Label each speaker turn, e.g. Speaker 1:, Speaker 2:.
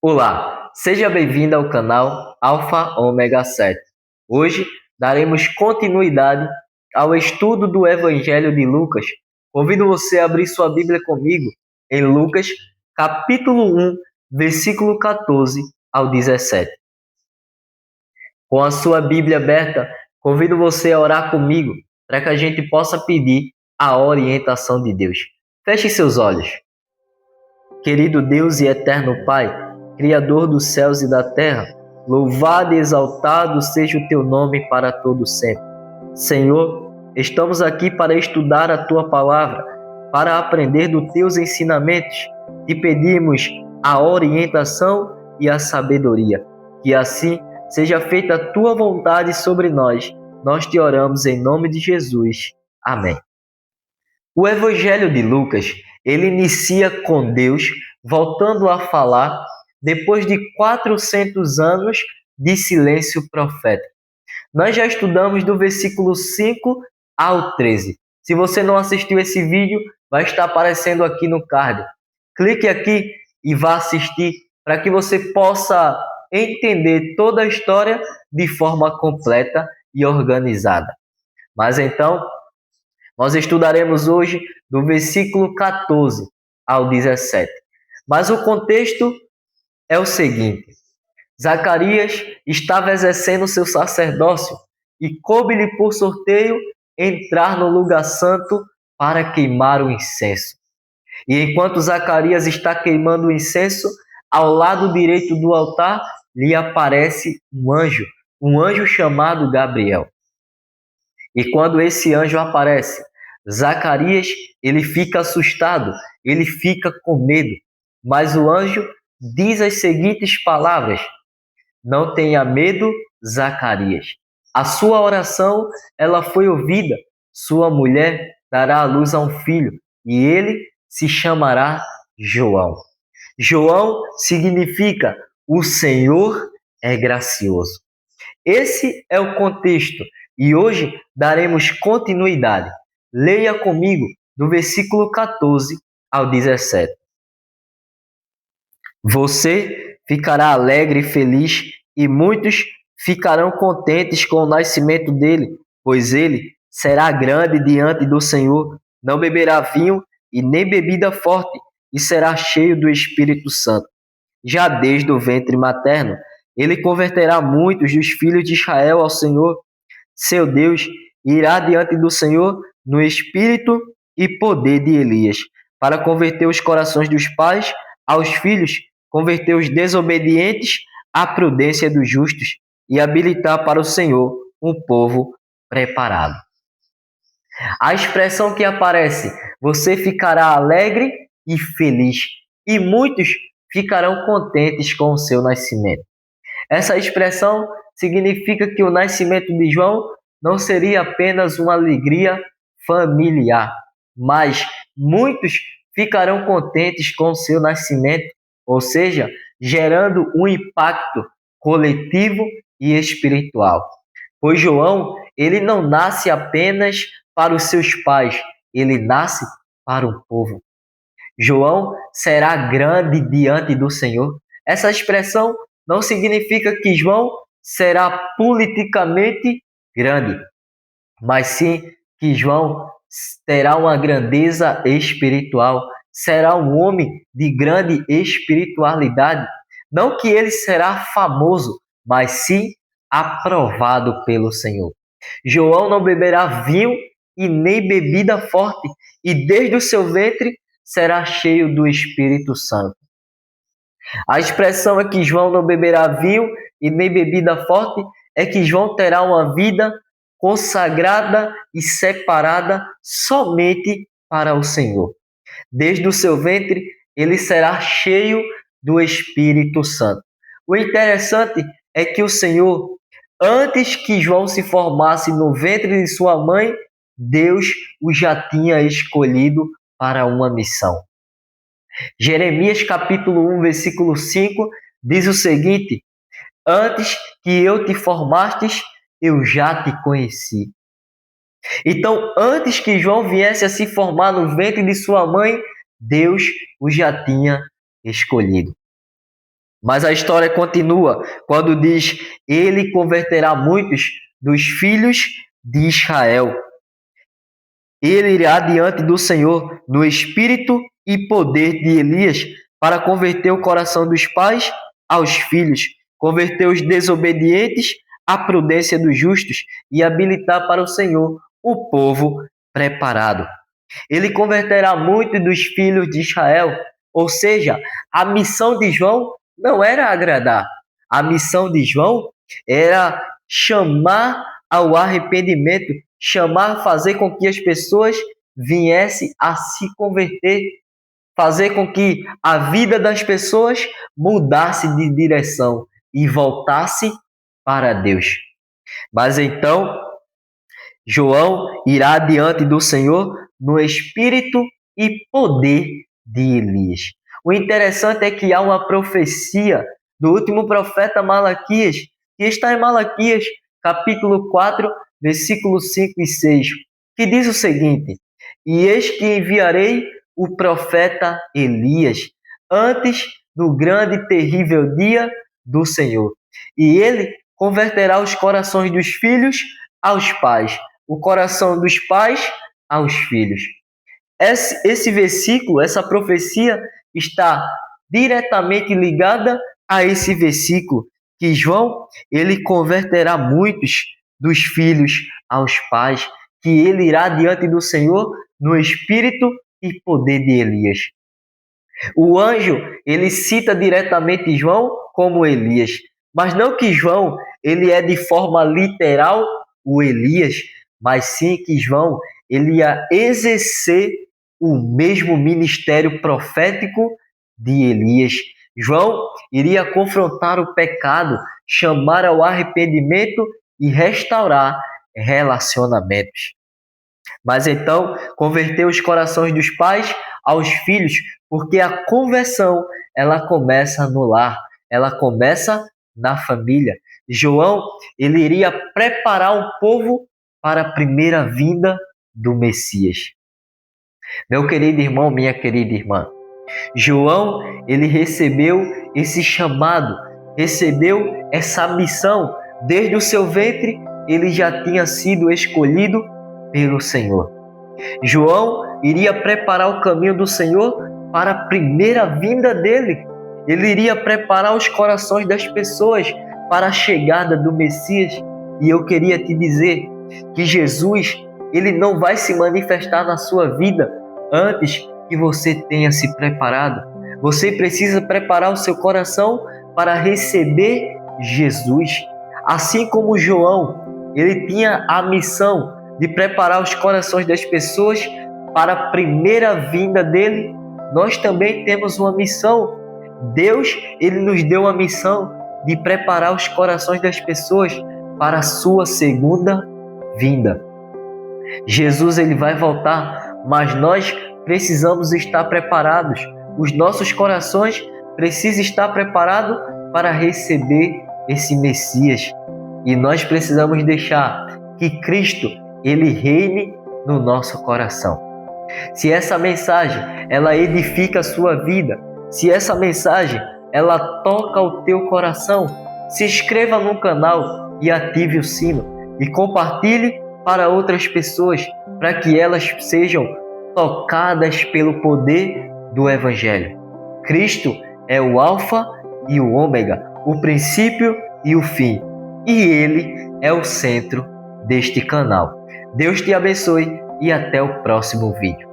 Speaker 1: Olá, seja bem-vindo ao canal Alpha Ômega 7. Hoje daremos continuidade ao estudo do Evangelho de Lucas. Convido você a abrir sua Bíblia comigo em Lucas, capítulo 1, versículo 14 ao 17. Com a sua Bíblia aberta, convido você a orar comigo para que a gente possa pedir a orientação de Deus. Feche seus olhos. Querido Deus e eterno Pai, Criador dos céus e da terra, louvado e exaltado seja o teu nome para todo sempre. Senhor, estamos aqui para estudar a tua palavra, para aprender dos teus ensinamentos. Te pedimos a orientação e a sabedoria. Que assim seja feita a tua vontade sobre nós. Nós te oramos em nome de Jesus. Amém. O Evangelho de Lucas, ele inicia com Deus voltando a falar depois de 400 anos de silêncio profético. Nós já estudamos do versículo 5 ao 13. Se você não assistiu esse vídeo, vai estar aparecendo aqui no card. Clique aqui e vá assistir para que você possa entender toda a história de forma completa e organizada. Mas então, nós estudaremos hoje do versículo 14 ao 17. Mas o contexto é o seguinte: Zacarias estava exercendo seu sacerdócio e coube-lhe por sorteio entrar no lugar santo para queimar o incenso. E enquanto Zacarias está queimando o incenso, ao lado direito do altar lhe aparece um anjo chamado Gabriel. E quando esse anjo aparece, Zacarias, ele fica assustado, ele fica com medo. Mas o anjo diz as seguintes palavras: não tenha medo, Zacarias. A sua oração, ela foi ouvida. Sua mulher dará à luz a um filho e ele se chamará João. João significa o Senhor é gracioso. Esse é o contexto e hoje daremos continuidade. Leia comigo do versículo 14 ao 17. Você ficará alegre e feliz e muitos ficarão contentes com o nascimento dele, pois ele será grande diante do Senhor, não beberá vinho e nem bebida forte e será cheio do Espírito Santo. Já desde o ventre materno, ele converterá muitos dos filhos de Israel ao Senhor, seu Deus, e irá diante do Senhor no espírito e poder de Elias, para converter os corações dos pais aos filhos, converter os desobedientes à prudência dos justos e habilitar para o Senhor um povo preparado. A expressão que aparece, você ficará alegre e feliz, e muitos ficarão contentes com o seu nascimento. Essa expressão significa que o nascimento de João não seria apenas uma alegria familiar, mas muitos ficarão contentes com o seu nascimento, ou seja, gerando um impacto coletivo e espiritual. Pois João, ele não nasce apenas para os seus pais, ele nasce para o povo. João será grande diante do Senhor. Essa expressão não significa que João será politicamente grande, mas sim que João terá uma grandeza espiritual, será um homem de grande espiritualidade. Não que ele será famoso, mas sim aprovado pelo Senhor. João não beberá vinho e nem bebida forte, e desde o seu ventre será cheio do Espírito Santo. A expressão é que João não beberá vinho e nem bebida forte, é que João terá uma vida consagrada e separada somente para o Senhor. Desde o seu ventre, ele será cheio do Espírito Santo. O interessante é que o Senhor, antes que João se formasse no ventre de sua mãe, Deus o já tinha escolhido para uma missão. Jeremias capítulo 1, versículo 5, diz o seguinte: antes que eu te formastes, eu já te conheci. Então, antes que João viesse a se formar no ventre de sua mãe, Deus o já tinha escolhido. Mas a história continua quando diz: ele converterá muitos dos filhos de Israel. Ele irá diante do Senhor no espírito e poder de Elias para converter o coração dos pais aos filhos, converter os desobedientes à prudência dos justos e habilitar para o Senhor o povo preparado. Ele converterá muitos dos filhos de Israel, ou seja, a missão de João não era agradar. A missão de João era chamar ao arrependimento, chamar, fazer com que as pessoas viessem a se converter, fazer com que a vida das pessoas mudasse de direção e voltasse para Deus. Mas então, João irá diante do Senhor no espírito e poder de Elias. O interessante é que há uma profecia do último profeta Malaquias, que está em Malaquias, capítulo 4, versículos 5 e 6, que diz o seguinte: e eis que enviarei o profeta Elias antes do grande e terrível dia do Senhor. E ele converterá os corações dos filhos aos pais, o coração dos pais aos filhos. Esse versículo, essa profecia está diretamente ligada a esse versículo, que João, ele converterá muitos dos filhos aos pais, que ele irá diante do Senhor no espírito e poder de Elias. O anjo, ele cita diretamente João como Elias, mas não que João, ele é de forma literal o Elias, mas sim que João, ele ia exercer o mesmo ministério profético de Elias. João iria confrontar o pecado, chamar ao arrependimento e restaurar relacionamentos. Mas então, converter os corações dos pais aos filhos, porque a conversão, ela começa no lar, ela começa na família. João, ele iria preparar o povo para a primeira vinda do Messias. Meu querido irmão, minha querida irmã, João, ele recebeu esse chamado, recebeu essa missão. Desde o seu ventre, ele já tinha sido escolhido pelo Senhor. João iria preparar o caminho do Senhor para a primeira vinda dele. Ele iria preparar os corações das pessoas para a chegada do Messias. E eu queria te dizer que Jesus, ele não vai se manifestar na sua vida antes que você tenha se preparado. Você precisa preparar o seu coração para receber Jesus. Assim como João, ele tinha a missão de preparar os corações das pessoas para a primeira vinda dele, nós também temos uma missão. Deus, ele nos deu a missão de preparar os corações das pessoas para a sua segunda vinda. Jesus, ele vai voltar, mas nós precisamos estar preparados. Os nossos corações precisam estar preparados para receber esse Messias. E nós precisamos deixar que Cristo, ele reine no nosso coração. Se essa mensagem, ela edifica a sua vida, se essa mensagem, ela toca o teu coração, se inscreva no canal e ative o sino e compartilhe para outras pessoas, para que elas sejam tocadas pelo poder do Evangelho. Cristo é o Alfa e o Ômega, o princípio e o fim, e Ele é o centro deste canal. Deus te abençoe e até o próximo vídeo.